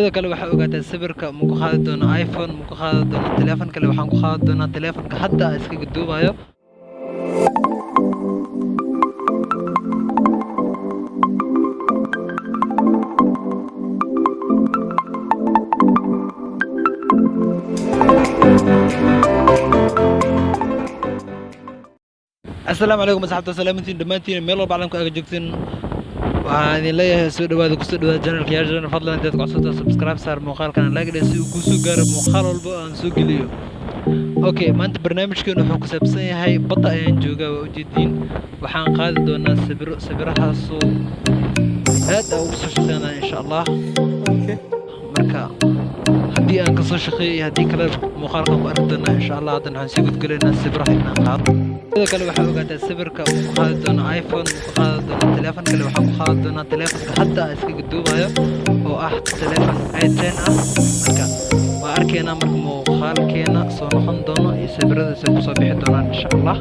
sidoo kale waxaa ogaataa sawirka ma ku qaadi doono iPhone ma ku qaadi doono telefoon kale waxaan ku qaadi doonaa telefoonka hadda aan iskaga duubayo السلام عليكم أصحاب سلامتين دمانتين ميلو بعلمكم أجوكتين وهذه اللي سود وهذا كسود وهذا جنرال كيار جنرال فضلا أنت تقصد سبسكرايب صار مقال كان لاقي كوسو قارب مقال والبقى سوق ليو أوكي ما أنت برنامج كأنه حكو سبسين هاي بطأ ينجوجا وجدين وحان قاد دونا سبرها صو هذا أو شخصنا إن شاء الله أوكي مركا هدي أنا قصة شقي هدي كلام مقالكم أردنا إن شاء الله هذا نحسي قد قلنا سبرها إنها قاد sidoo kale waxaa ogaataa sawirka ma ku qaadi doono iPhone ma ku qaadi doono telefoon kale waxaan ku qaadi doonaa telefoonka hadda aan iskaga duubayo oo ah telefoon i10 ah marka waa arkeena marka muuqaalkeena soo noqon doono iyo sawiradiisa ku soo bixi doonaan insha Allah